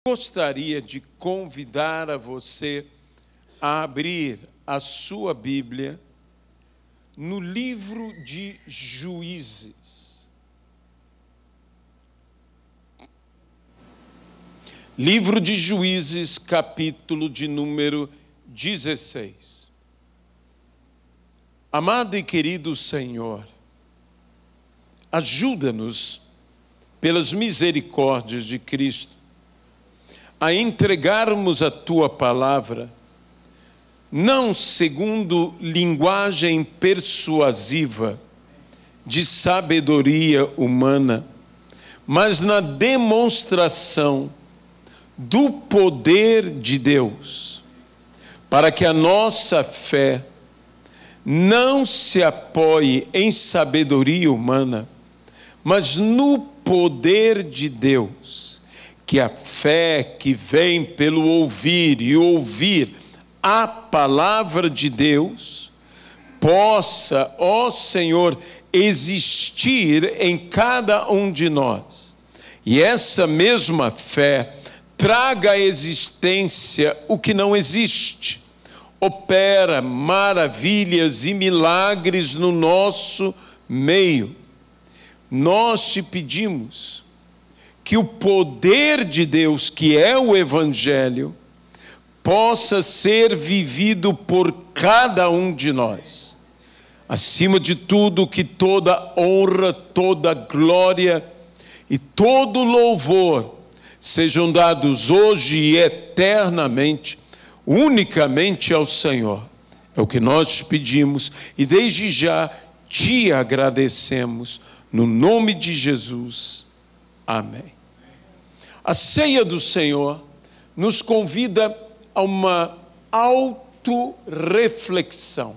Gostaria de convidar a você a abrir a sua Bíblia no livro de Juízes. Livro de Juízes, capítulo de número 16. Amado e querido Senhor, ajuda-nos, pelas misericórdias de Cristo, a entregarmos a Tua palavra, não segundo linguagem persuasiva de sabedoria humana, mas na demonstração do poder de Deus, para que a nossa fé não se apoie em sabedoria humana, mas no poder de Deus, que a fé que vem pelo ouvir e ouvir a palavra de Deus, possa, ó Senhor, existir em cada um de nós. E essa mesma fé traga à existência o que não existe, opera maravilhas e milagres no nosso meio. Nós te pedimos que o poder de Deus, que é o Evangelho, possa ser vivido por cada um de nós. Acima de tudo, que toda honra, toda glória e todo louvor sejam dados hoje e eternamente, unicamente ao Senhor. É o que nós te pedimos e desde já te agradecemos, no nome de Jesus. Amém. A ceia do Senhor nos convida a uma autorreflexão.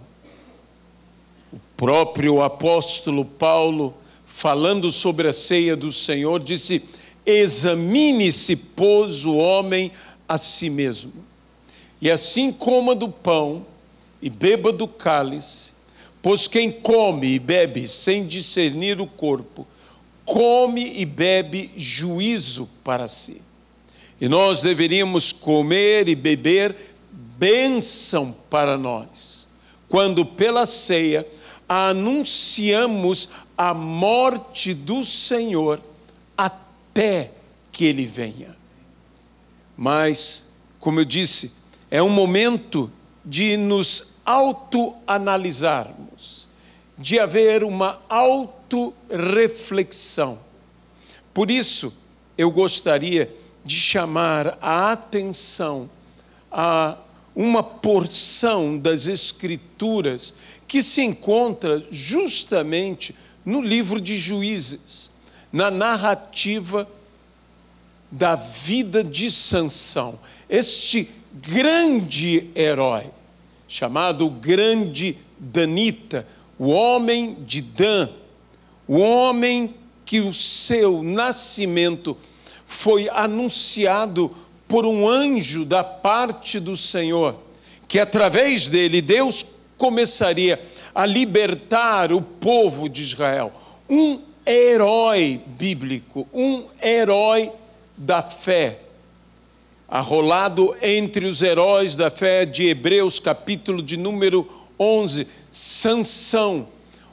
O próprio apóstolo Paulo, falando sobre a ceia do Senhor, disse: examine-se, pois, o homem a si mesmo. E assim coma do pão e beba do cálice, pois quem come e bebe sem discernir o corpo, come e bebe juízo para si. E nós deveríamos comer e beber bênção para nós, quando pela ceia anunciamos a morte do Senhor até que Ele venha. Mas, como eu disse, é um momento de nos autoanalisarmos, de haver uma autorreflexão. Por isso, eu gostaria de chamar a atenção a uma porção das Escrituras que se encontra justamente no livro de Juízes, na narrativa da vida de Sansão, este grande herói, chamado Grande Danita, o homem de Dan, o homem que o seu nascimento foi anunciado por um anjo da parte do Senhor, que através dele Deus começaria a libertar o povo de Israel. Um herói bíblico, um herói da fé, arrolado entre os heróis da fé de Hebreus, capítulo de número 11, Sansão,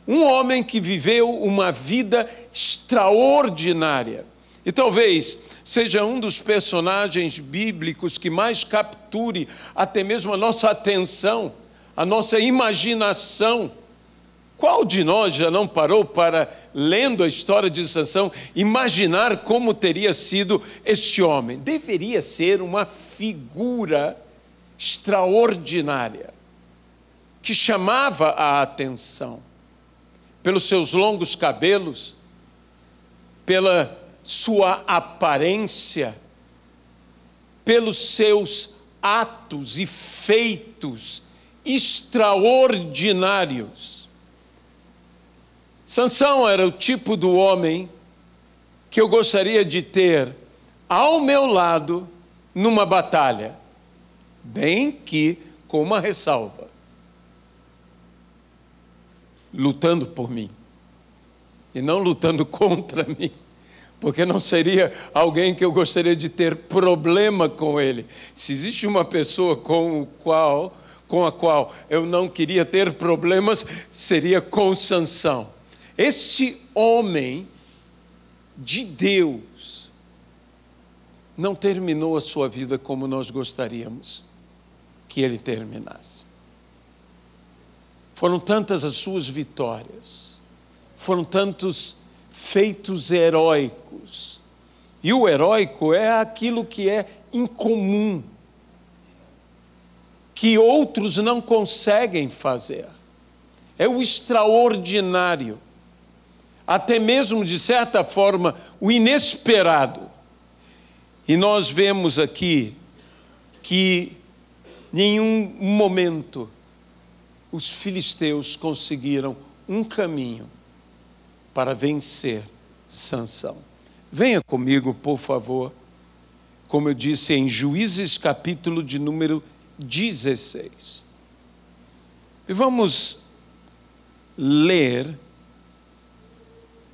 um homem que viveu uma vida extraordinária. E talvez seja um dos personagens bíblicos que mais capture até mesmo a nossa atenção, a nossa imaginação. Qual de nós já não parou para, lendo a história de Sansão, imaginar como teria sido este homem? Deveria ser uma figura extraordinária, que chamava a atenção, pelos seus longos cabelos, pela sua aparência, pelos seus atos e feitos extraordinários. Sansão era o tipo do homem que eu gostaria de ter ao meu lado numa batalha, bem que com uma ressalva: lutando por mim e não lutando contra mim, porque não seria alguém que eu gostaria de ter problema com ele. Se existe uma pessoa com a qual eu não queria ter problemas, seria com Sansão. Esse homem de Deus não terminou a sua vida como nós gostaríamos que ele terminasse. Foram tantas as suas vitórias, foram tantos feitos heróicos. E o heróico é aquilo que é incomum, que outros não conseguem fazer. É o extraordinário, até mesmo, de certa forma, o inesperado. E nós vemos aqui que em nenhum momento os filisteus conseguiram um caminho para vencer Sansão. Venha comigo, por favor, como eu disse, em Juízes capítulo de número 16. E vamos ler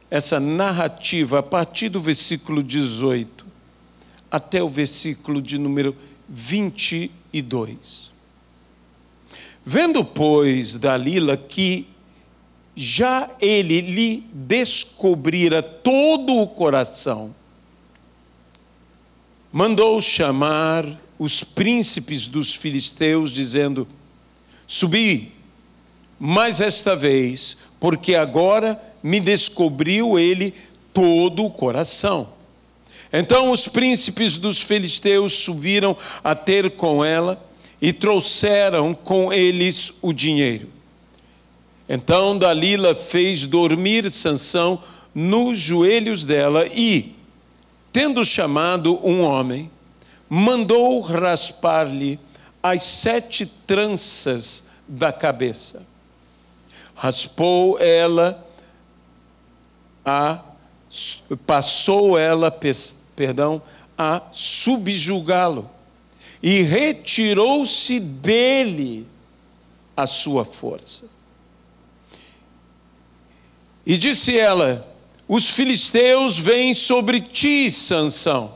essa narrativa a partir do versículo 18 até o versículo de número 22. Vendo, pois, Dalila que já ele lhe descobrira todo o coração, mandou chamar os príncipes dos filisteus, dizendo: subi, mais esta vez, porque agora me descobriu ele todo o coração. Então os príncipes dos filisteus subiram a ter com ela e trouxeram com eles o dinheiro. Então Dalila fez dormir Sansão nos joelhos dela e, tendo chamado um homem, mandou raspar-lhe as 7 tranças da cabeça. Passou ela a subjugá-lo, e retirou-se dele a sua força. E disse ela: os filisteus vêm sobre ti, Sansão.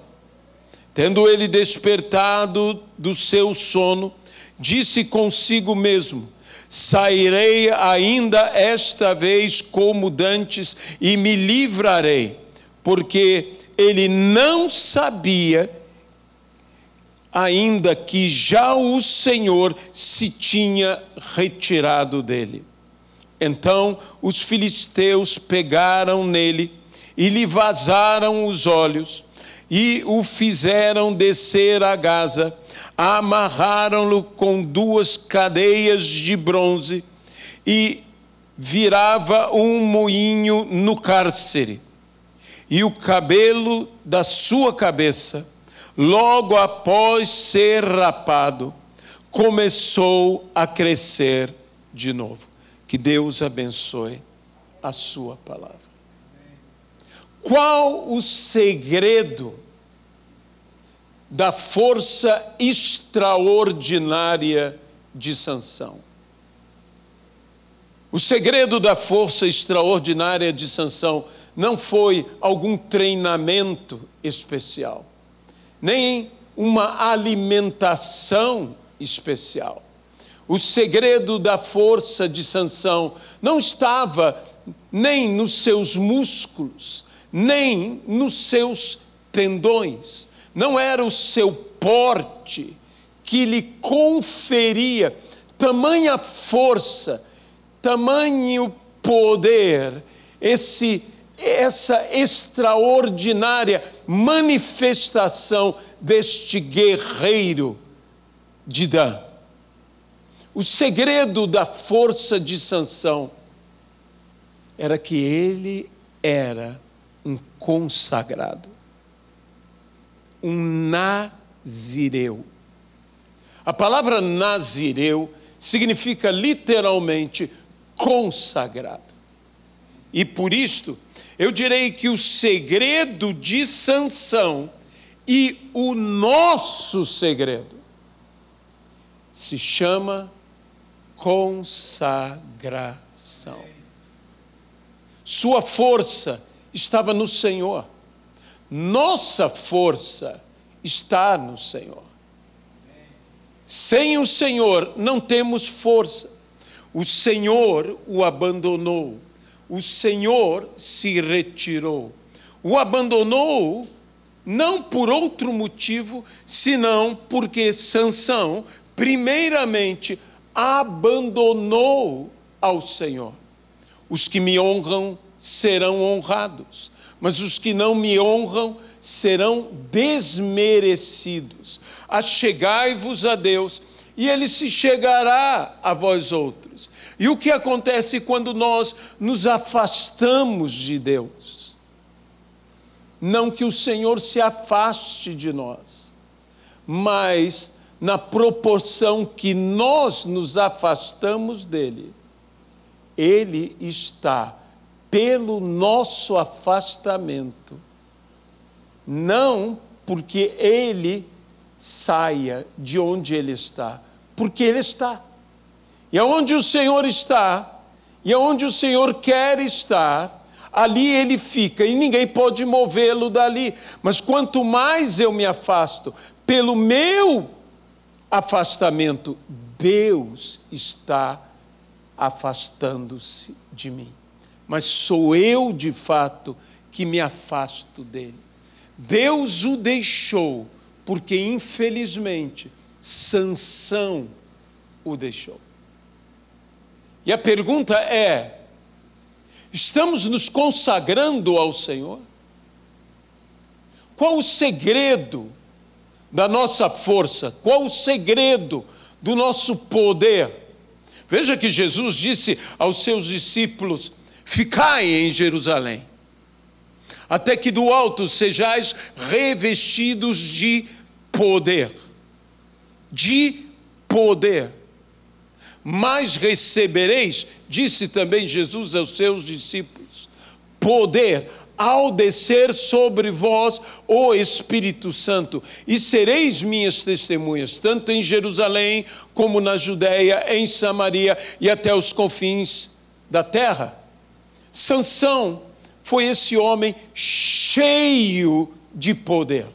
Tendo ele despertado do seu sono, disse consigo mesmo: sairei ainda esta vez como dantes e me livrarei, porque ele não sabia ainda que já o Senhor se tinha retirado dele. Então os filisteus pegaram nele e lhe vazaram os olhos e o fizeram descer a Gaza, amarraram-no com 2 cadeias de bronze e virava um moinho no cárcere. E o cabelo da sua cabeça, logo após ser rapado, começou a crescer de novo. Que Deus abençoe a sua palavra. Qual o segredo da força extraordinária de Sansão? O segredo da força extraordinária de Sansão não foi algum treinamento especial, nem uma alimentação especial. O segredo da força de Sansão não estava nem nos seus músculos, nem nos seus tendões. Não era o seu porte que lhe conferia tamanha força, tamanho poder, essa extraordinária manifestação deste guerreiro de Dan. O segredo da força de Sansão era que ele era um consagrado, um nazireu. A palavra nazireu significa literalmente consagrado. E por isto, eu direi que o segredo de Sansão e o nosso segredo se chama consagração. Sua força estava no Senhor. Nossa força está no Senhor. Sem o Senhor não temos força. O Senhor o abandonou. O Senhor se retirou. O abandonou não por outro motivo, senão porque Sansão, primeiramente, abandonou ao Senhor. Os que me honram serão honrados, mas os que não me honram serão desmerecidos. Achegai-vos a Deus, e Ele se chegará a vós outros. E o que acontece quando nós nos afastamos de Deus? Não que o Senhor se afaste de nós, mas na proporção que nós nos afastamos dEle, Ele está pelo nosso afastamento, não porque Ele saia de onde Ele está, porque Ele está. E aonde o Senhor está, e aonde o Senhor quer estar, ali Ele fica, e ninguém pode movê-lo dali. Mas quanto mais eu me afasto, pelo meu afastamento, Deus está afastando-se de mim. Mas sou eu, de fato, que me afasto dele. Deus o deixou, porque, infelizmente, Sansão o deixou. E a pergunta é: estamos nos consagrando ao Senhor? Qual o segredo da nossa força? Qual o segredo do nosso poder? Veja que Jesus disse aos seus discípulos: ficai em Jerusalém, até que do alto sejais revestidos de poder. De poder. Mas recebereis, disse também Jesus aos seus discípulos, poder ao descer sobre vós o Espírito Santo, e sereis minhas testemunhas, tanto em Jerusalém, como na Judeia, em Samaria e até os confins da terra. Sansão foi esse homem cheio de poder,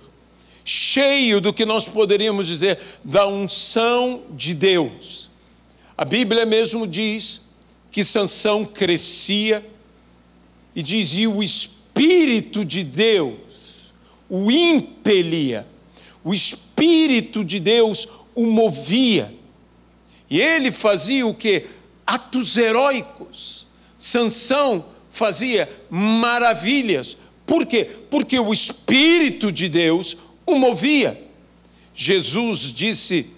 cheio do que nós poderíamos dizer da unção de Deus. A Bíblia mesmo diz que Sansão crescia, e dizia: o Espírito de Deus o impelia, o Espírito de Deus o movia, e ele fazia o quê? Atos heróicos. Sansão fazia maravilhas. Por quê? Porque o Espírito de Deus o movia. Jesus disse,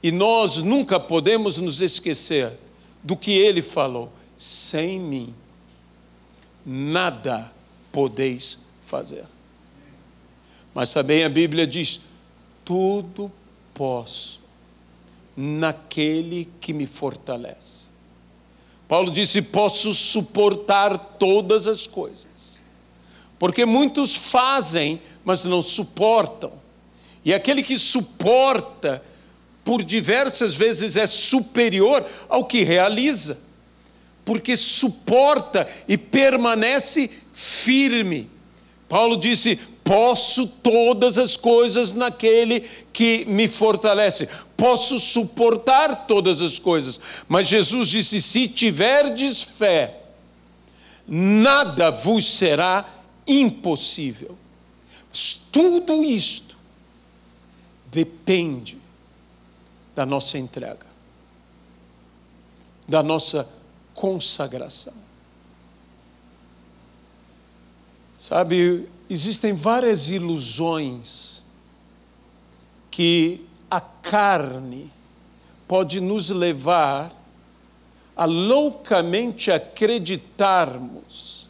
e nós nunca podemos nos esquecer do que ele falou: sem mim nada podeis fazer. Mas também a Bíblia diz: tudo posso naquele que me fortalece. Paulo disse: posso suportar todas as coisas. Porque muitos fazem, mas não suportam. E aquele que suporta, por diversas vezes, é superior ao que realiza. Porque suporta e permanece firme. Paulo disse: posso todas as coisas naquele que me fortalece. Posso suportar todas as coisas. Mas Jesus disse: se tiverdes fé, nada vos será impossível. Mas tudo isto depende da nossa entrega, da nossa consagração. Sabe, existem várias ilusões que a carne pode nos levar a loucamente acreditarmos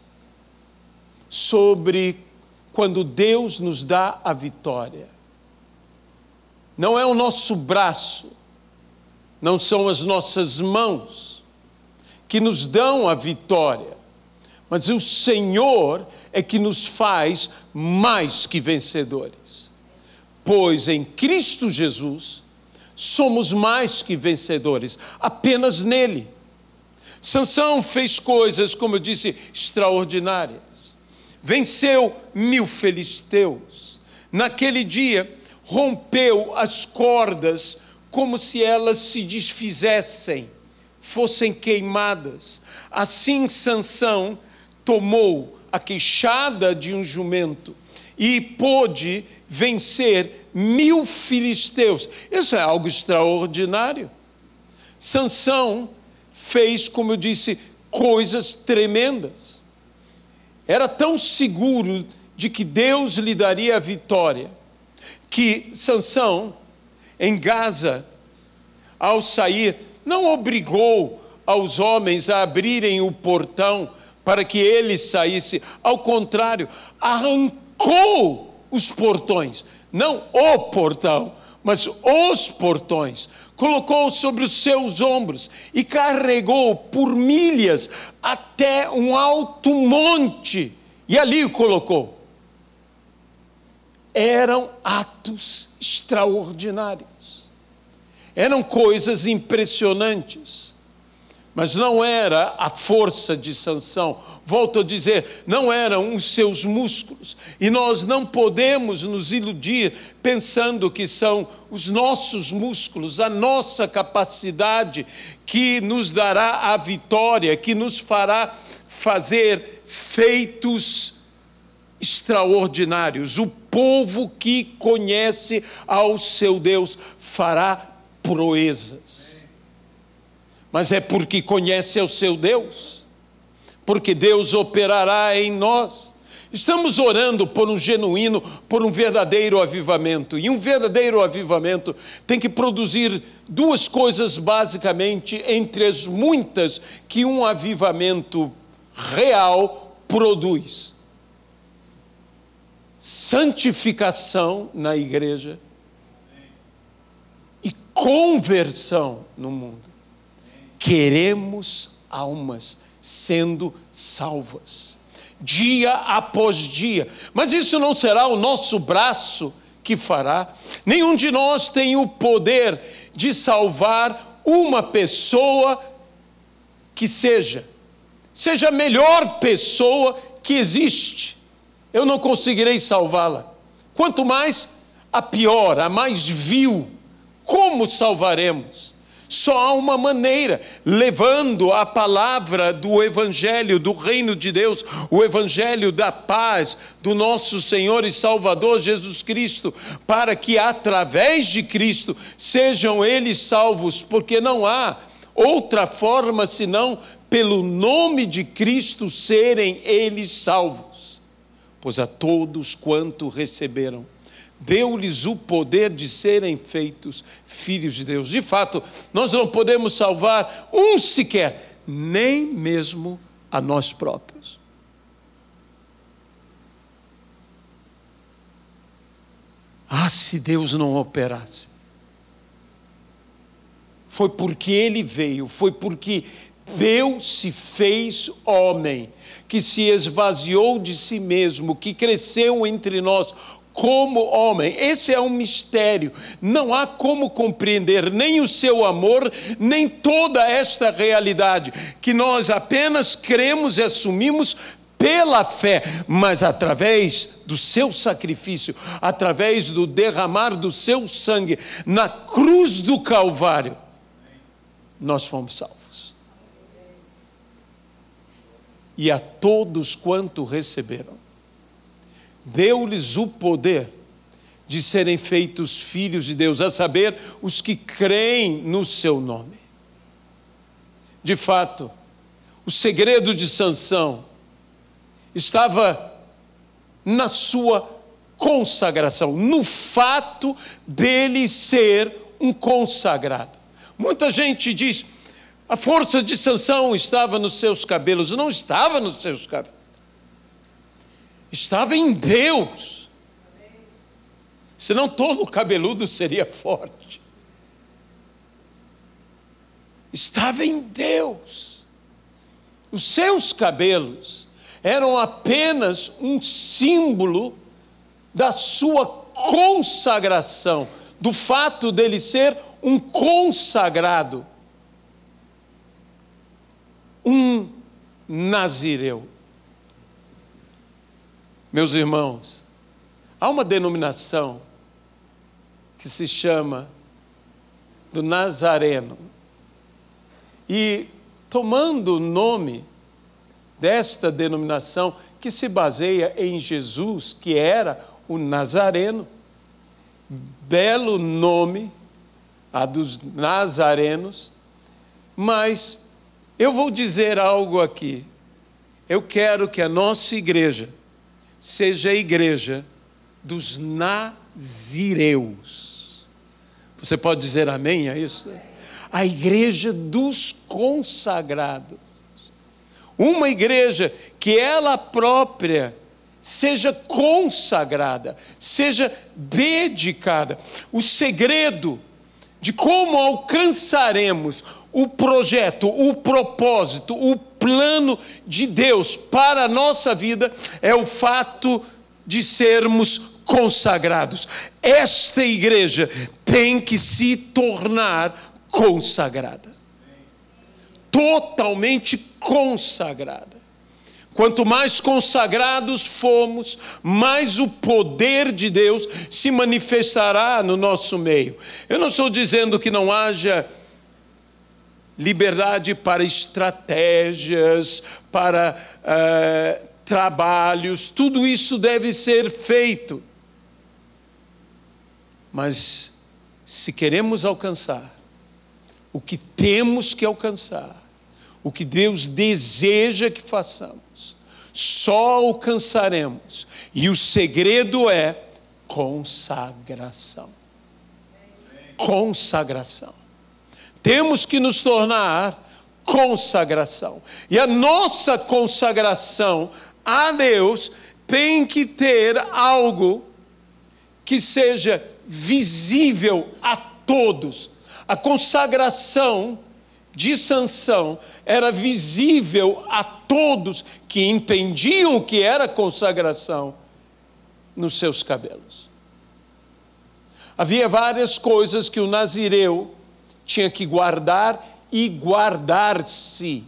sobre quando Deus nos dá a vitória. Não é o nosso braço, não são as nossas mãos que nos dão a vitória, mas o Senhor é que nos faz mais que vencedores. Pois em Cristo Jesus somos mais que vencedores, apenas nele. Sansão fez coisas, como eu disse, extraordinárias. venceu 1000 filisteus. Naquele dia, rompeu as cordas como se elas se desfizessem, fossem queimadas. Assim Sansão tomou a queixada de um jumento e pôde vencer 1000 filisteus. Isso é algo extraordinário. Sansão fez, como eu disse, coisas tremendas. Era tão seguro de que Deus lhe daria a vitória, que Sansão, em Gaza, ao sair, não obrigou aos homens a abrirem o portão para que ele saísse. Ao contrário, arrancou os portões. Não o portão, mas os portões. Colocou sobre os seus ombros e carregou por milhas até um alto monte. E ali o colocou. Eram atos extraordinários. Eram coisas impressionantes. Mas não era a força de Sansão. Volto a dizer, não eram os seus músculos. E nós não podemos nos iludir pensando que são os nossos músculos, a nossa capacidade que nos dará a vitória, que nos fará fazer feitos extraordinários. O povo que conhece ao seu Deus fará proezas. Mas é porque conhece ao seu Deus, porque Deus operará em nós. Estamos orando por um genuíno, por um verdadeiro avivamento. E um verdadeiro avivamento tem que produzir duas coisas basicamente, entre as muitas que um avivamento real produz: santificação na igreja e conversão no mundo. Queremos almas sendo salvas, dia após dia. Mas isso não será o nosso braço que fará. Nenhum de nós tem o poder de salvar uma pessoa que seja a melhor pessoa que existe. Eu não conseguirei salvá-la. Quanto mais a pior, a mais vil. Como salvaremos? Só há uma maneira, levando a palavra do Evangelho, do Reino de Deus, o Evangelho da paz, do nosso Senhor e Salvador Jesus Cristo, para que através de Cristo sejam eles salvos, porque não há outra forma senão pelo nome de Cristo serem eles salvos. Pois a todos quanto receberam, deu-lhes o poder de serem feitos filhos de Deus. De fato, nós não podemos salvar um sequer, nem mesmo a nós próprios. Ah, se Deus não operasse. Foi porque Ele veio, foi porque Deus se fez homem, que se esvaziou de si mesmo, que cresceu entre nós como homem. Esse é um mistério. Não há como compreender nem o seu amor, nem toda esta realidade, que nós apenas cremos e assumimos pela fé, mas através do seu sacrifício, através do derramar do seu sangue na cruz do Calvário, nós fomos salvos. E a todos quanto receberam, deu-lhes o poder de serem feitos filhos de Deus, a saber, os que creem no seu nome. De fato, o segredo de Sansão estava na sua consagração, no fato dele ser um consagrado. Muita gente diz, a força de Sansão estava nos seus cabelos. Não estava nos seus cabelos. Estava em Deus. Senão todo cabeludo seria forte. Estava em Deus. Os seus cabelos eram apenas um símbolo da sua consagração, do fato dele ser um consagrado, um nazireu. Meus irmãos, há uma denominação que se chama do Nazareno. E tomando o nome desta denominação, que se baseia em Jesus, que era o Nazareno, belo nome, a dos nazarenos, mas eu vou dizer algo aqui. Eu quero que a nossa igreja seja a igreja dos nazireus. Você pode dizer amém a isso? A igreja dos consagrados. Uma igreja que ela própria seja consagrada, seja dedicada. O segredo de como alcançaremos o projeto, o propósito, o plano de Deus para a nossa vida é o fato de sermos consagrados. Esta igreja tem que se tornar consagrada. Totalmente consagrada. Quanto mais consagrados formos, mais o poder de Deus se manifestará no nosso meio. Eu não estou dizendo que não haja liberdade para estratégias, para trabalhos, tudo isso deve ser feito. Mas se queremos alcançar o que temos que alcançar, o que Deus deseja que façamos, só alcançaremos. E o segredo é consagração. Consagração. Temos que nos tornar consagração. E a nossa consagração a Deus tem que ter algo que seja visível a todos. A consagração de Sansão era visível a todos que entendiam o que era consagração nos seus cabelos. Havia várias coisas que o nazireu tinha que guardar e guardar-se.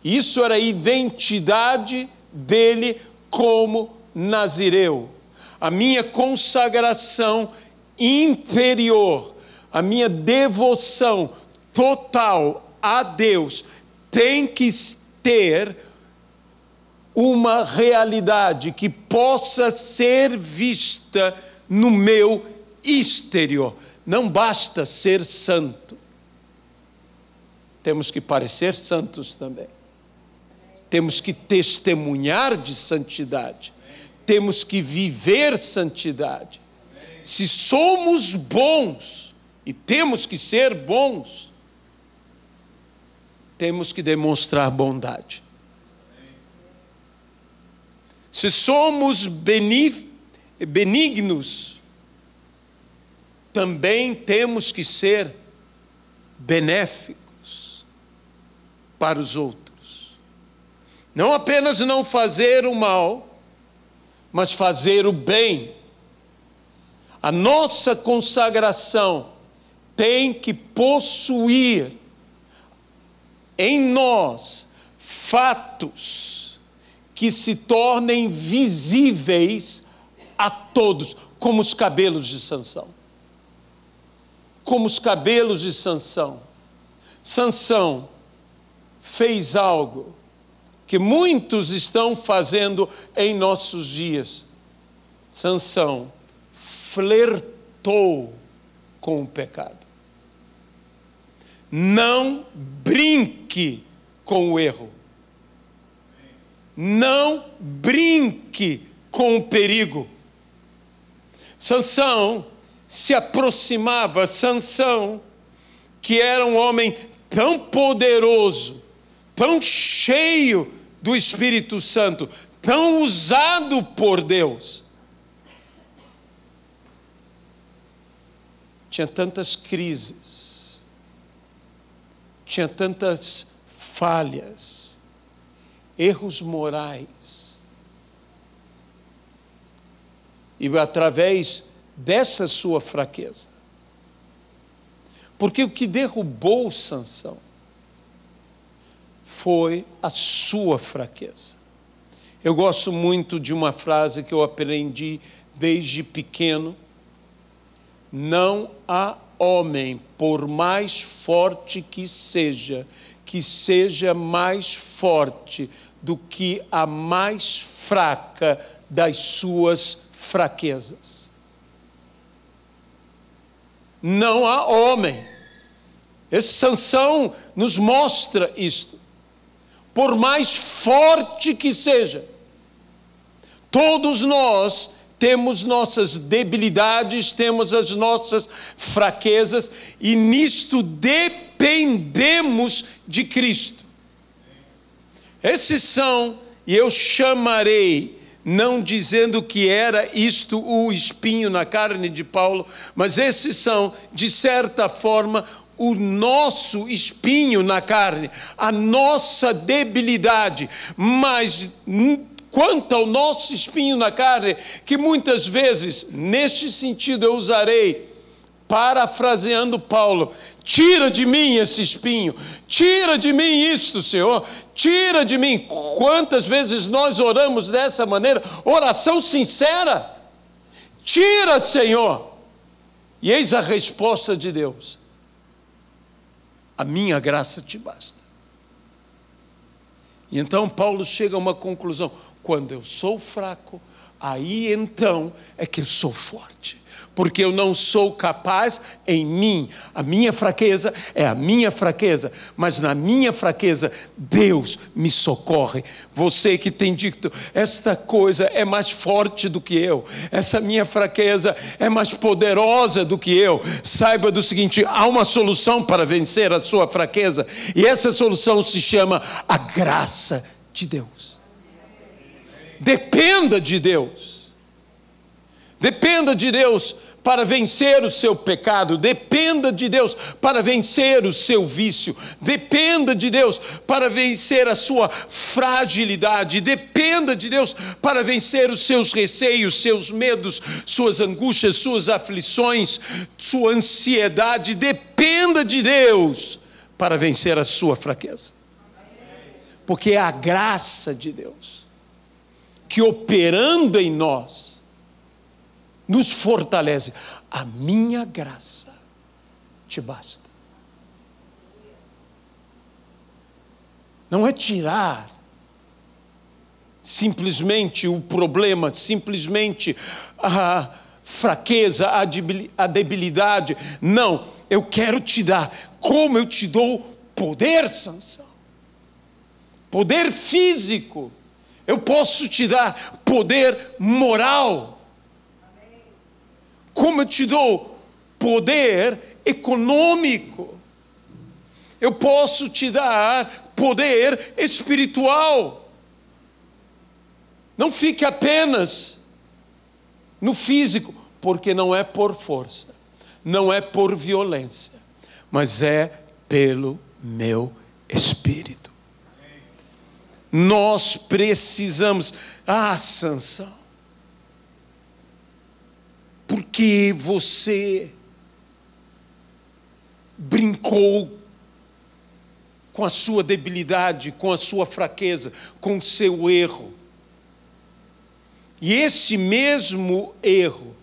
Isso era a identidade dele como nazireu. A minha consagração interior, a minha devoção total a Deus tem que ter uma realidade que possa ser vista no meu exterior. Não basta ser santo. Temos que parecer santos também. Temos que testemunhar de santidade. Temos que viver santidade. Se somos bons, e temos que ser bons, temos que demonstrar bondade. Se somos benignos, também temos que ser benéficos para os outros. Não apenas não fazer o mal, mas fazer o bem. A nossa consagração tem que possuir em nós fatos que se tornem visíveis a todos, como os cabelos de Sansão. Como os cabelos de Sansão. Sansão fez algo que muitos estão fazendo em nossos dias. Sansão flertou com o pecado. Não brinque com o erro. Não brinque com o perigo. Sansão se aproximava, Sansão, que era um homem tão poderoso, tão cheio do Espírito Santo, tão usado por Deus. Tinha tantas crises, tinha tantas falhas, erros morais. E através dessa sua fraqueza. Porque o que derrubou Sansão foi a sua fraqueza. Eu gosto muito de uma frase que eu aprendi desde pequeno: não há homem, por mais forte que seja mais forte do que a mais fraca das suas fraquezas. Não há homem. Esse Sansão nos mostra isto. Por mais forte que seja, todos nós temos nossas debilidades, temos as nossas fraquezas, e nisto dependemos de Cristo. Esses são, e eu chamarei, não dizendo que era isto o espinho na carne de Paulo, mas esses são, de certa forma, o nosso espinho na carne, a nossa debilidade. Mas quanto ao nosso espinho na carne, que muitas vezes, neste sentido, eu usarei, parafraseando Paulo: tira de mim esse espinho, tira de mim isto, Senhor, tira de mim. Quantas vezes nós oramos dessa maneira, oração sincera: tira, Senhor. E eis a resposta de Deus: a minha graça te basta. E então Paulo chega a uma conclusão: quando eu sou fraco, aí então é que eu sou forte. Porque eu não sou capaz em mim. A minha fraqueza é a minha fraqueza, mas na minha fraqueza Deus me socorre. Você que tem dito: esta coisa é mais forte do que eu, essa minha fraqueza é mais poderosa do que eu, saiba do seguinte: há uma solução para vencer a sua fraqueza, e essa solução se chama a graça de Deus. Dependa de Deus. Dependa de Deus para vencer o seu pecado. Dependa de Deus para vencer o seu vício. Dependa de Deus para vencer a sua fragilidade. Dependa de Deus para vencer os seus receios, seus medos, suas angústias, suas aflições, sua ansiedade. Dependa de Deus para vencer a sua fraqueza. Porque é a graça de Deus que, operando em nós, nos fortalece. A minha graça te basta. Não é tirar simplesmente o problema, simplesmente a fraqueza, a debilidade. Não, eu quero te dar, como eu te dou poder, Sansão. Poder físico. Eu posso te dar poder moral. Como eu te dou poder econômico. Eu posso te dar poder espiritual. Não fique apenas no físico, porque não é por força, não é por violência, mas é pelo meu Espírito. Nós precisamos. Sansão, porque você brincou com a sua debilidade, com a sua fraqueza, com o seu erro. E esse mesmo erro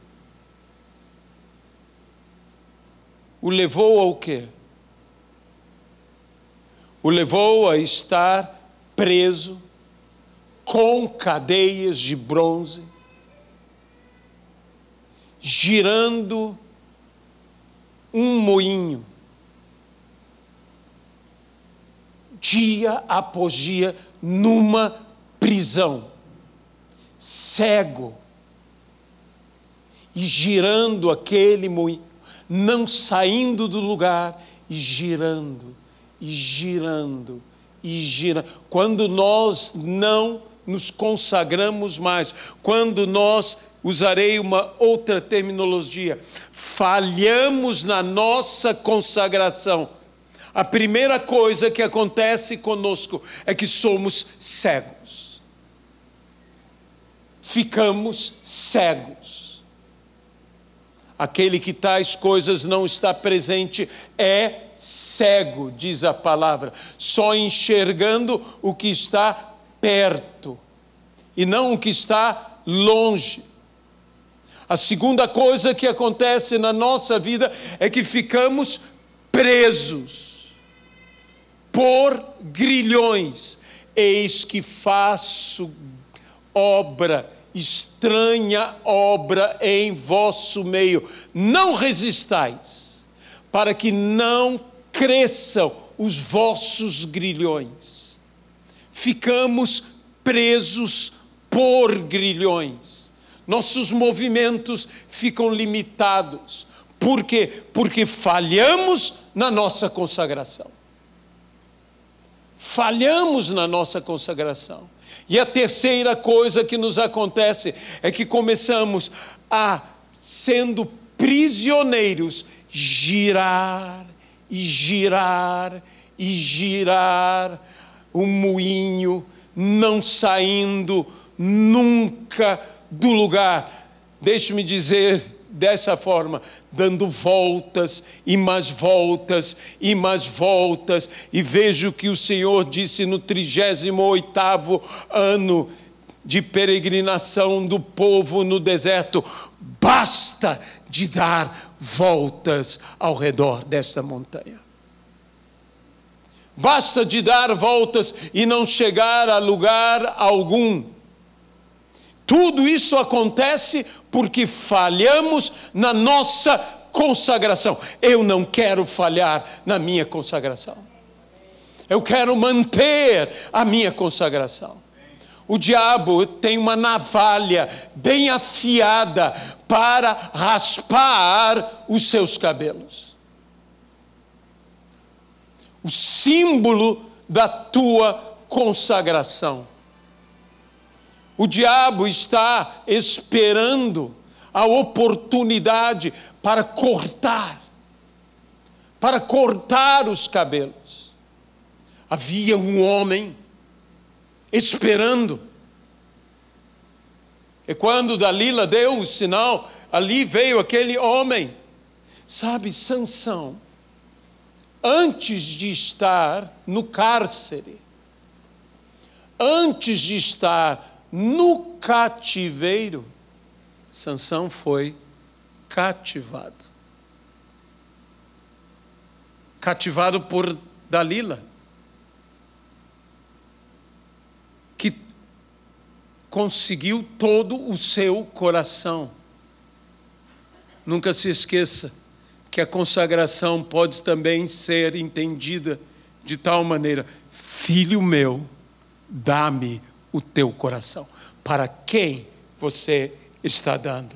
o levou ao quê? O levou a estar preso com cadeias de bronze, girando um moinho, dia após dia, numa prisão, cego, e girando aquele moinho, não saindo do lugar, e girando, e girando, e girando. Quando nós não nos consagramos mais, quando nós, usarei uma outra terminologia, falhamos na nossa consagração, a primeira coisa que acontece conosco é que somos cegos. Ficamos cegos. Aquele que tais coisas não está presente é cego, diz a palavra, só enxergando o que está perto. e não o que está longe. A segunda coisa que acontece na nossa vida é que ficamos presos por grilhões. Eis que faço obra, estranha obra em vosso meio. Não resistais, para que não cresçam os vossos grilhões. Ficamos presos por grilhões. Nossos movimentos ficam limitados. Por quê? Porque falhamos na nossa consagração. Falhamos na nossa consagração. E a terceira coisa que nos acontece é que começamos a, sendo prisioneiros, girar e girar e girar o moinho, não saindo nunca do lugar. Deixe-me dizer dessa forma, dando voltas e mais voltas e mais voltas, e vejo que o Senhor disse no 38º ano de peregrinação do povo no deserto: basta de dar voltas ao redor desta montanha. Basta de dar voltas e não chegar a lugar algum. Tudo isso acontece porque falhamos na nossa consagração. Eu não quero falhar na minha consagração. Eu quero manter a minha consagração. O diabo tem uma navalha bem afiada para raspar os seus cabelos. O símbolo da tua consagração. O diabo está esperando a oportunidade para cortar os cabelos. Havia um homem esperando. E quando Dalila deu o sinal, ali veio aquele homem. Sabe, Sansão, antes de estar no cárcere, antes de estar no cativeiro, Sansão foi cativado. Cativado por Dalila, que conseguiu todo o seu coração. Nunca se esqueça que a consagração pode também ser entendida de tal maneira: filho meu, dá-me o teu coração. Para quem você está dando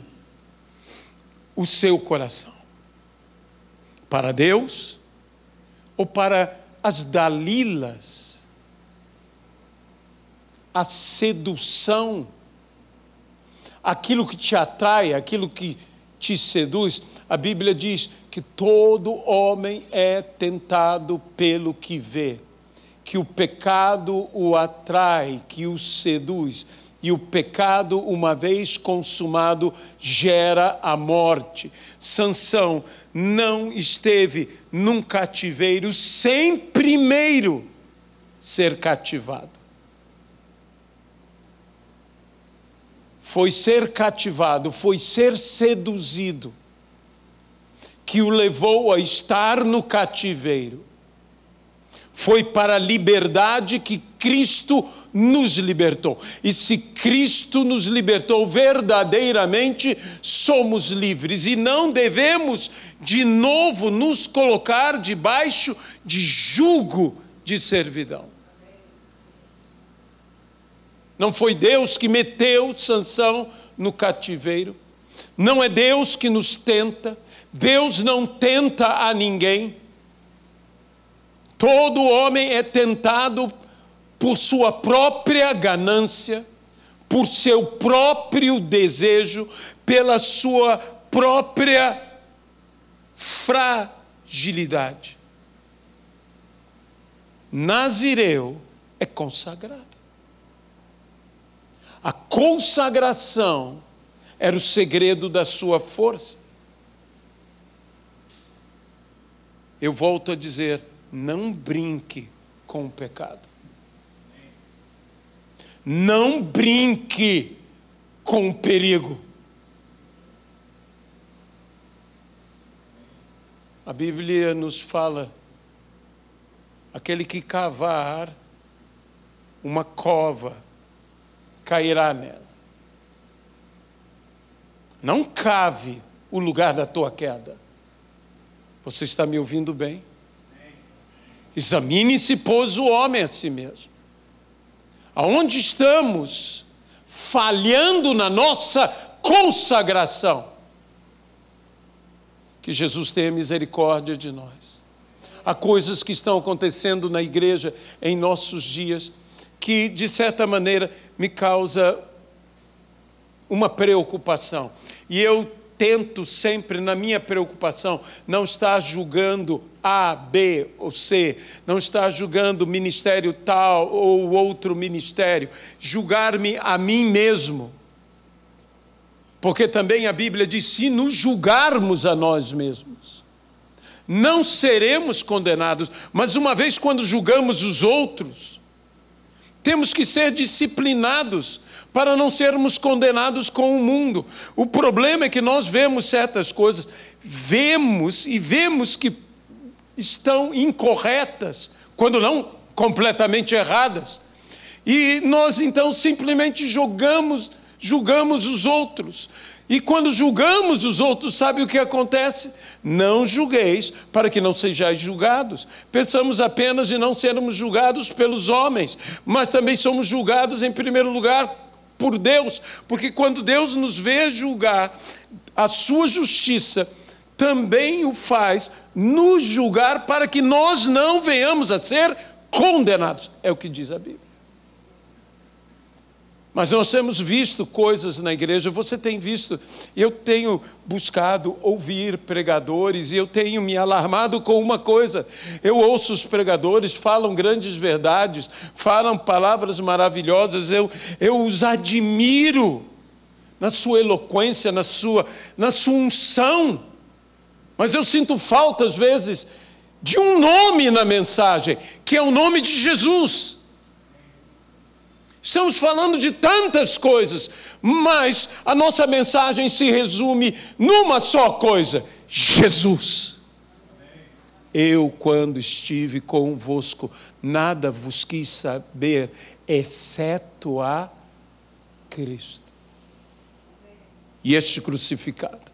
o seu coração? Para Deus ou para as Dalilas? A sedução, aquilo que te atrai, aquilo que te seduz. A Bíblia diz que todo homem é tentado pelo que vê, que o pecado o atrai, que o seduz, e o pecado, uma vez consumado, gera a morte. Sansão não esteve num cativeiro sem primeiro ser cativado. Foi ser cativado, foi ser seduzido, que o levou a estar no cativeiro. Foi para a liberdade que Cristo nos libertou. E se Cristo nos libertou verdadeiramente, somos livres. E não devemos de novo nos colocar debaixo de jugo de servidão. Não foi Deus que meteu Sansão no cativeiro. Não é Deus que nos tenta. Deus não tenta a ninguém. Todo homem é tentado por sua própria ganância, por seu próprio desejo, pela sua própria fragilidade. Nazireu é consagrado. A consagração era o segredo da sua força. Eu volto a dizer, não brinque com o pecado. Não brinque com o perigo. A Bíblia nos fala, aquele que cavar uma cova, cairá nela. Não cave o lugar da tua queda. Você está me ouvindo bem? Examine-se, pois, o homem a si mesmo. Aonde estamos falhando na nossa consagração? Que Jesus tenha misericórdia de nós. Há coisas que estão acontecendo na igreja em nossos dias que, de certa maneira, me causa uma preocupação. E eu tento sempre, na minha preocupação, não estar julgando A, B ou C, não estar julgando ministério tal ou outro ministério, julgar-me a mim mesmo. Porque também a Bíblia diz, se nos julgarmos a nós mesmos, não seremos condenados, mas uma vez quando julgamos os outros, temos que ser disciplinados para não sermos condenados com o mundo. O problema é que nós vemos certas coisas, vemos que estão incorretas, quando não completamente erradas. E nós então simplesmente julgamos os outros. E quando julgamos os outros, sabe o que acontece? Não julgueis, para que não sejais julgados. Pensamos apenas em não sermos julgados pelos homens, mas também somos julgados em primeiro lugar por Deus, porque quando Deus nos vê julgar, a sua justiça também o faz nos julgar para que nós não venhamos a ser condenados. É o que diz a Bíblia. Mas nós temos visto coisas na igreja, você tem visto, eu tenho buscado ouvir pregadores e eu tenho me alarmado com uma coisa. Eu ouço os pregadores, falam grandes verdades, falam palavras maravilhosas, eu os admiro na sua eloquência, na sua unção. Mas eu sinto falta, às vezes, de um nome na mensagem, que é o nome de Jesus. Estamos falando de tantas coisas, mas a nossa mensagem se resume numa só coisa: Jesus. Eu, quando estive convosco, nada vos quis saber, exceto a Cristo e este crucificado.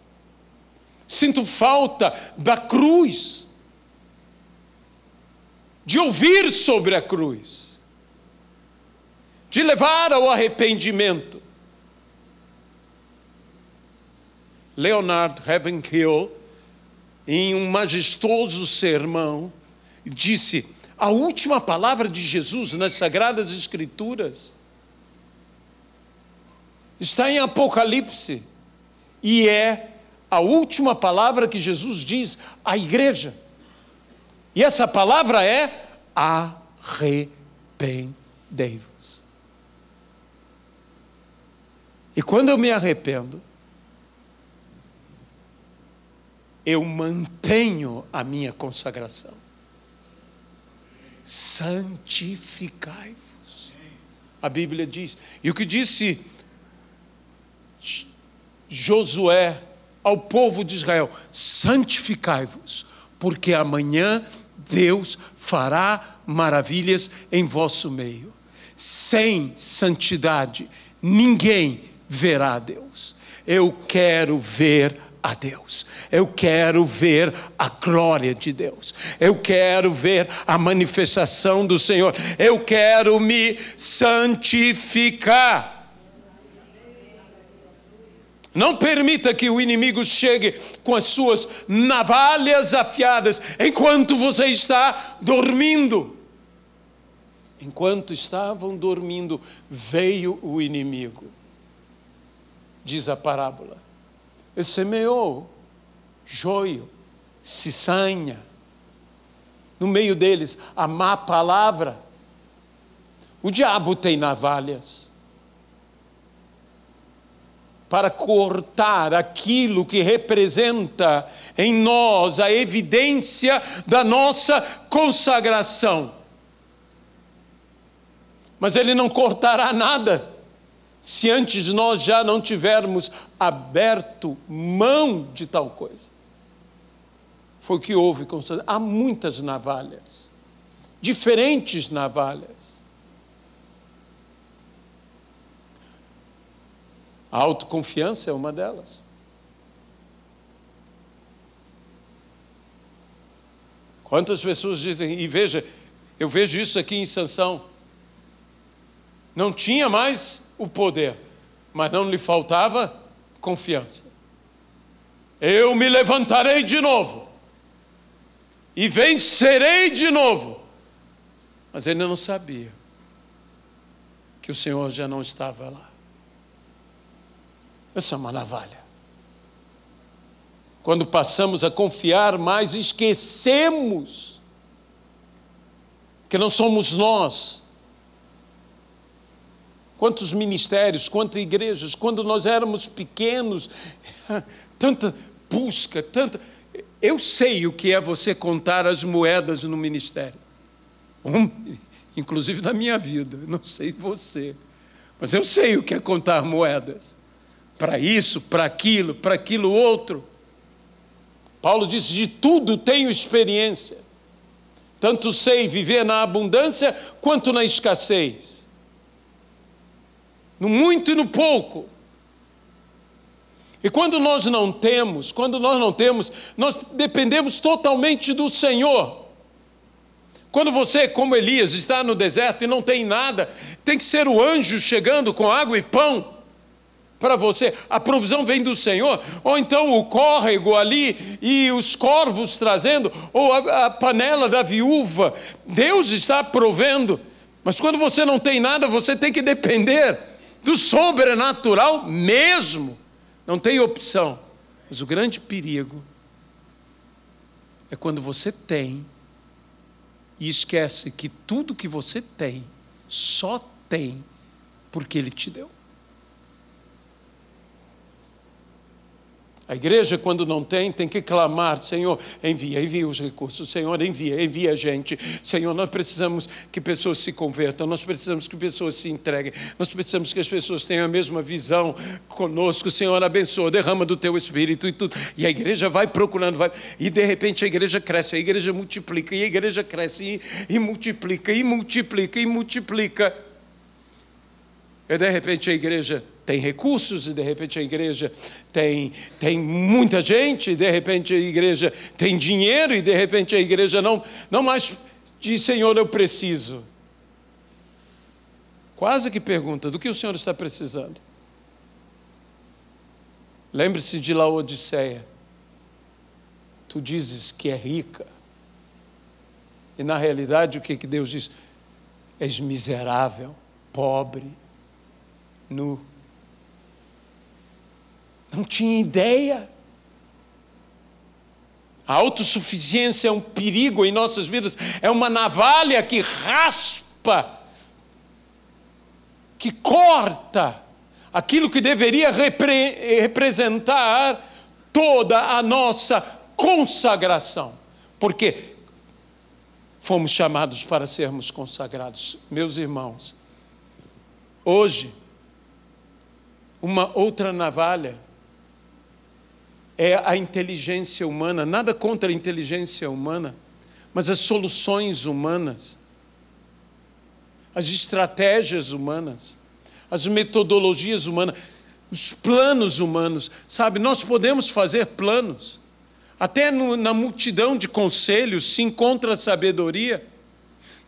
Sinto falta da cruz, de ouvir sobre a cruz, de levar ao arrependimento. Leonard Ravenhill, em um majestoso sermão, disse: a última palavra de Jesus nas Sagradas Escrituras está em Apocalipse, e é a última palavra que Jesus diz à igreja. E essa palavra é arrependei-vos. E quando eu me arrependo, eu mantenho a minha consagração. Santificai-vos. A Bíblia diz. E o que disse Josué ao povo de Israel: santificai-vos, porque amanhã Deus fará maravilhas em vosso meio. Sem santidade, ninguém verá a Deus. Eu quero ver a Deus. Eu quero ver a glória de Deus. Eu quero ver a manifestação do Senhor. Eu quero me santificar. Não permita que o inimigo chegue com as suas navalhas afiadas enquanto você está dormindo. Enquanto estavam dormindo, veio o inimigo. Diz a parábola. Ele semeou joio, ciçanha. No meio deles, a má palavra. O diabo tem navalhas para cortar aquilo que representa em nós a evidência da nossa consagração. Mas Ele não cortará nada se antes nós já não tivermos aberto mão de tal coisa. Foi o que houve com Sansão. Há muitas navalhas, diferentes navalhas. A autoconfiança é uma delas. Quantas pessoas dizem, e veja, eu vejo isso aqui em Sansão, não tinha mais o poder, mas não lhe faltava confiança. Eu me levantarei de novo e vencerei de novo. Mas ele não sabia que o Senhor já não estava lá. Essa é uma navalha. Quando passamos a confiar mais, esquecemos que não somos nós. Quantos ministérios, quantas igrejas, quando nós éramos pequenos, tanta busca, tanta... Eu sei o que é você contar as moedas no ministério. Inclusive na minha vida, não sei você, mas eu sei o que é contar moedas. Para isso, para aquilo outro. Paulo disse, de tudo tenho experiência. Tanto sei viver na abundância, quanto na escassez. No muito e no pouco. E quando nós não temos, nós dependemos totalmente do Senhor. Quando você, como Elias, está no deserto e não tem nada, tem que ser o anjo chegando com água e pão para você. A provisão vem do Senhor, ou então o córrego ali e os corvos trazendo, ou a panela da viúva. Deus está provendo. Mas quando você não tem nada, você tem que depender do sobrenatural mesmo. Não tem opção. Mas o grande perigo é quando você tem e esquece que tudo que você tem, só tem porque Ele te deu. A igreja, quando não tem que clamar, Senhor, envia os recursos, Senhor, envia a gente. Senhor, nós precisamos que pessoas se convertam, nós precisamos que pessoas se entreguem, nós precisamos que as pessoas tenham a mesma visão conosco. Senhor, abençoa, derrama do Teu Espírito e tudo. E a igreja vai procurando, e de repente a igreja cresce, a igreja multiplica, e a igreja cresce, e multiplica, e multiplica, e multiplica. E de repente a igreja tem recursos, e de repente a igreja tem muita gente, e de repente a igreja tem dinheiro, e de repente a igreja não mais diz, Senhor, eu preciso. Quase que pergunta, do que o Senhor está precisando? Lembre-se de Laodiceia. Tu dizes que é rica, e na realidade o que Deus diz? És miserável, pobre, nu. Não tinha ideia. A autossuficiência é um perigo em nossas vidas, é uma navalha que raspa, que corta aquilo que deveria representar toda a nossa consagração, porque fomos chamados para sermos consagrados. Meus irmãos, hoje, uma outra navalha é a inteligência humana. Nada contra a inteligência humana, mas as soluções humanas, as estratégias humanas, as metodologias humanas, os planos humanos. Sabe, nós podemos fazer planos. Até na multidão de conselhos se encontra a sabedoria.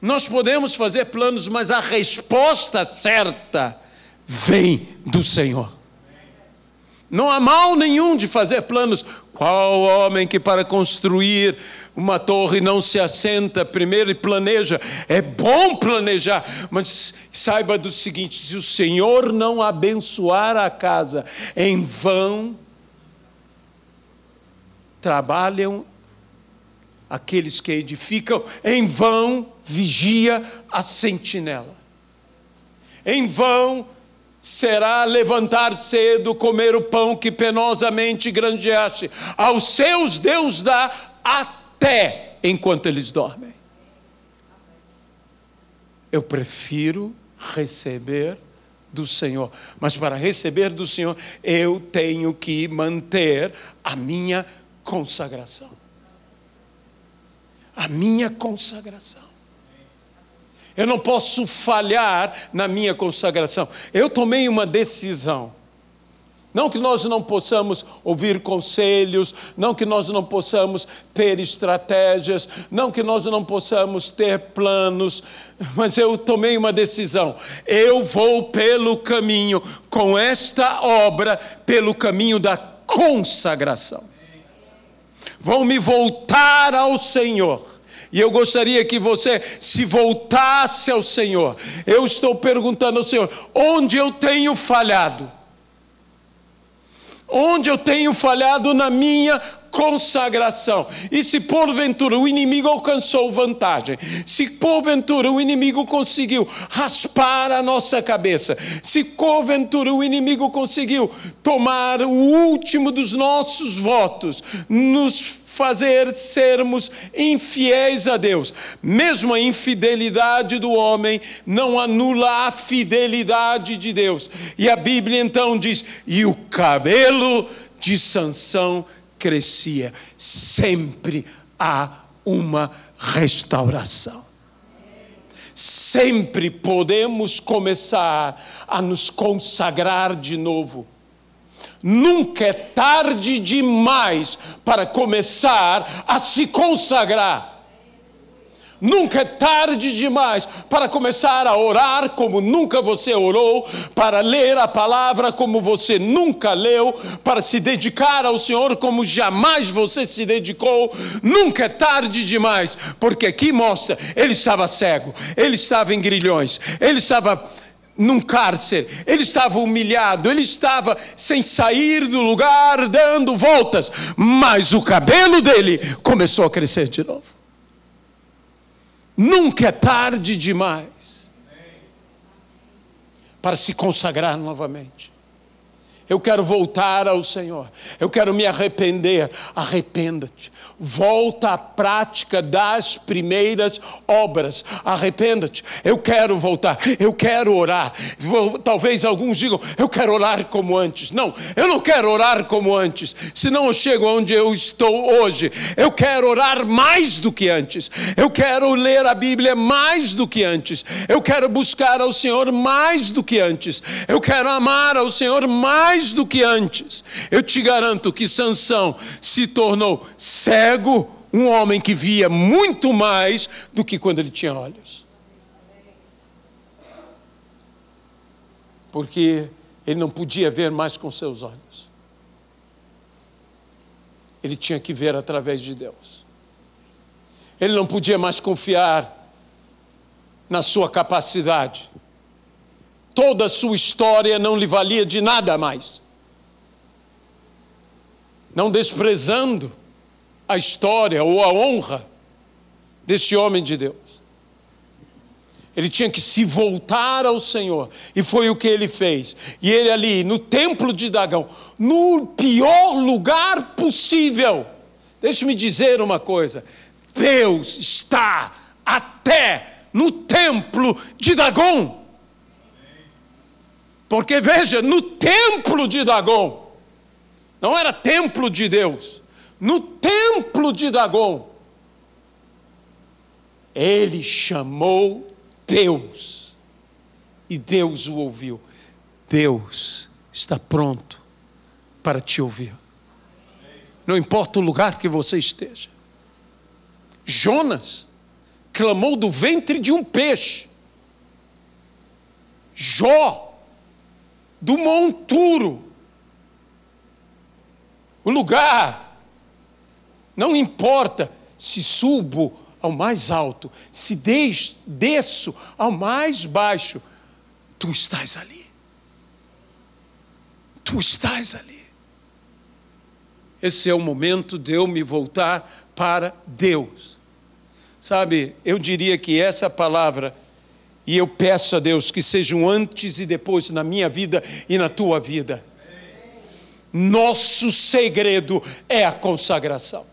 Nós podemos fazer planos, mas a resposta certa vem do Senhor. Não há mal nenhum de fazer planos. Qual homem que para construir uma torre não se assenta primeiro e planeja? É bom planejar, mas saiba do seguinte, se o Senhor não abençoar a casa, em vão trabalham aqueles que edificam, em vão vigia a sentinela. Em vão será levantar cedo, comer o pão que penosamente granjeaste. Aos seus Deus dá até enquanto eles dormem. Eu prefiro receber do Senhor. Mas para receber do Senhor, eu tenho que manter a minha consagração. A minha consagração. Eu não posso falhar na minha consagração. Eu tomei uma decisão. Não que nós não possamos ouvir conselhos, não que nós não possamos ter estratégias, não que nós não possamos ter planos, mas eu tomei uma decisão. Eu vou pelo caminho, com esta obra, pelo caminho da consagração. Vou me voltar ao Senhor. E eu gostaria que você se voltasse ao Senhor. Eu estou perguntando ao Senhor, onde eu tenho falhado? Onde eu tenho falhado na minha consagração? E se porventura o inimigo alcançou vantagem, se porventura o inimigo conseguiu raspar a nossa cabeça, se porventura o inimigo conseguiu tomar o último dos nossos votos, nos fazer sermos infiéis a Deus, mesmo a infidelidade do homem não anula a fidelidade de Deus. E a Bíblia então diz, e o cabelo de Sansão crescia. Sempre há uma restauração. Sempre podemos começar a nos consagrar de novo. Nunca é tarde demais para começar a se consagrar. Nunca é tarde demais para começar a orar como nunca você orou, para ler a palavra como você nunca leu, para se dedicar ao Senhor como jamais você se dedicou. Nunca é tarde demais, porque aqui mostra, ele estava cego, ele estava em grilhões, ele estava num cárcere, ele estava humilhado, ele estava sem sair do lugar, dando voltas, mas o cabelo dele começou a crescer de novo. Nunca é tarde demais para se consagrar novamente. Eu quero voltar ao Senhor, eu quero me arrepender. Arrependa-te, volta à prática das primeiras obras, arrependa-te. Eu quero voltar, eu quero orar. Talvez alguns digam, eu quero orar como antes. Não, eu não quero orar como antes, senão eu chego onde eu estou hoje. Eu quero orar mais do que antes, eu quero ler a Bíblia mais do que antes, eu quero buscar ao Senhor mais do que antes, eu quero amar ao Senhor mais do que antes. Eu te garanto que Sansão se tornou cego, um homem que via muito mais do que quando ele tinha olhos. Porque ele não podia ver mais com seus olhos. Ele tinha que ver através de Deus. Ele não podia mais confiar na sua capacidade. Toda a sua história não lhe valia de nada mais. Não desprezando a história ou a honra deste homem de Deus. Ele tinha que se voltar ao Senhor. E foi o que ele fez. E ele ali, no templo de Dagão, no pior lugar possível. Deixe-me dizer uma coisa. Deus está até no templo de Dagom. Porque veja, no templo de Dagom, não era templo de Deus, no templo de Dagom, ele chamou Deus, e Deus o ouviu. Deus está pronto para te ouvir. Não importa o lugar que você esteja. Jonas clamou do ventre de um peixe. Jó, do monturo. O lugar, não importa se subo ao mais alto, se desço ao mais baixo, tu estás ali. Tu estás ali. Esse é o momento de eu me voltar para Deus. Sabe, eu diria que essa palavra, e eu peço a Deus que seja um antes e depois na minha vida e na tua vida. Nosso segredo é a consagração.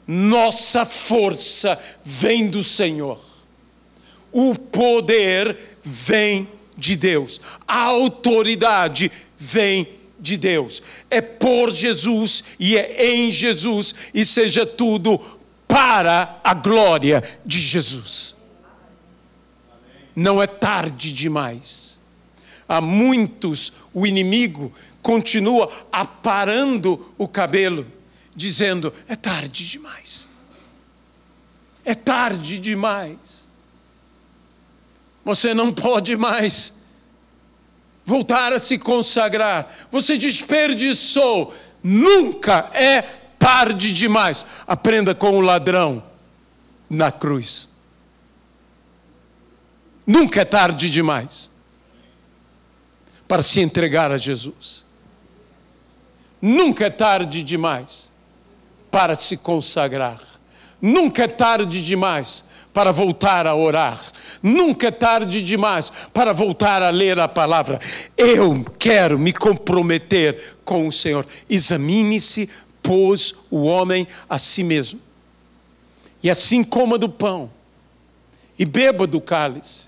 Nossa força vem do Senhor. O poder vem de Deus. A autoridade vem de Deus. É por Jesus e é em Jesus, e seja tudo para a glória de Jesus. Não é tarde demais. Há muitos, o inimigo continua aparando o cabelo, dizendo: é tarde demais. É tarde demais. Você não pode mais voltar a se consagrar. Você desperdiçou. Nunca é tarde demais. Aprenda com o ladrão na cruz. Nunca é tarde demais para se entregar a Jesus. Nunca é tarde demais para se consagrar. Nunca é tarde demais para voltar a orar. Nunca é tarde demais para voltar a ler a palavra. Eu quero me comprometer com o Senhor. Examine-se, pois, o homem a si mesmo. E assim coma do pão e beba do cálice.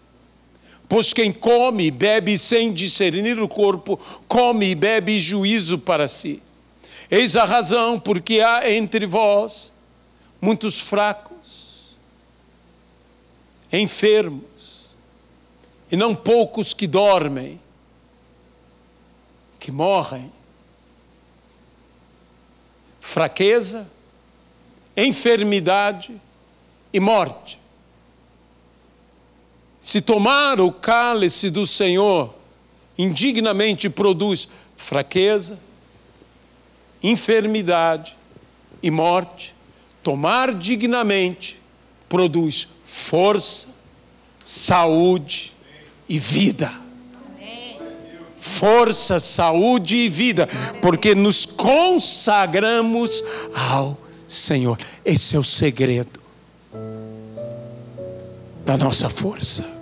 Pois quem come e bebe sem discernir o corpo, come e bebe juízo para si. Eis a razão porque há entre vós muitos fracos, enfermos, e não poucos que dormem, que morrem. Fraqueza, enfermidade e morte. Se tomar o cálice do Senhor, indignamente produz fraqueza, enfermidade e morte. Tomar dignamente produz força, saúde e vida. Força, saúde e vida, porque nos consagramos ao Senhor. Esse é o segredo da nossa força.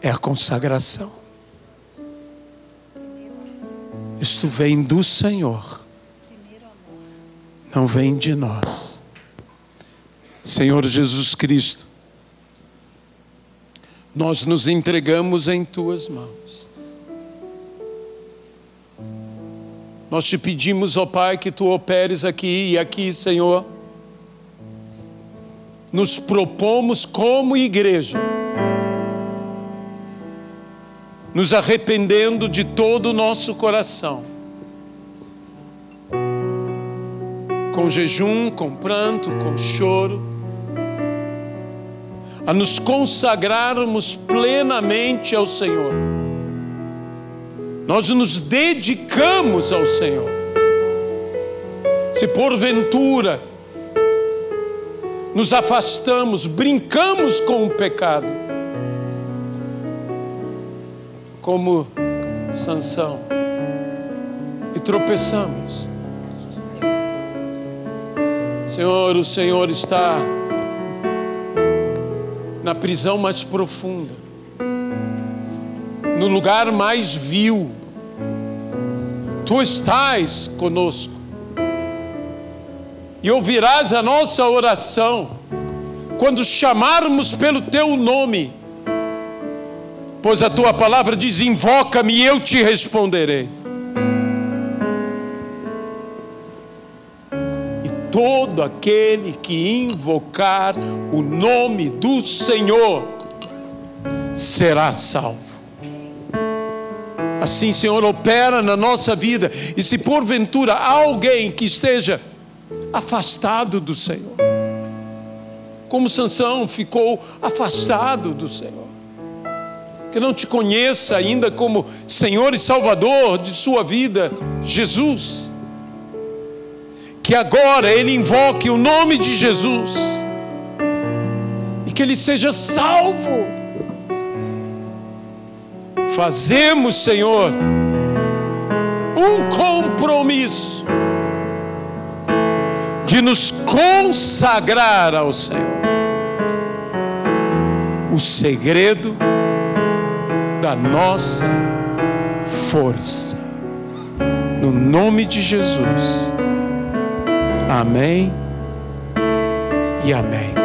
É a consagração. Isto vem do Senhor, não vem de nós. Senhor Jesus Cristo, nós nos entregamos em Tuas mãos. Nós te pedimos, ó Pai, que Tu operes aqui e aqui, Senhor. Nos propomos como igreja, nos arrependendo de todo o nosso coração, com jejum, com pranto, com choro, a nos consagrarmos plenamente ao Senhor. Nós nos dedicamos ao Senhor. Se porventura nos afastamos, brincamos com o pecado, como Sansão, e tropeçamos. Senhor, o Senhor está na prisão mais profunda, no lugar mais vil. Tu estás conosco e ouvirás a nossa oração quando chamarmos pelo Teu nome, pois a Tua palavra diz: invoca-me e eu te responderei. Todo aquele que invocar o nome do Senhor será salvo. Assim, Senhor, opera na nossa vida. E se porventura há alguém que esteja afastado do Senhor, como Sansão ficou afastado do Senhor, que não te conheça ainda como Senhor e Salvador de sua vida, Jesus, que agora ele invoque o nome de Jesus e que ele seja salvo. Fazemos, Senhor, um compromisso de nos consagrar ao Senhor. O segredo da nossa força. No nome de Jesus. Amém e amém.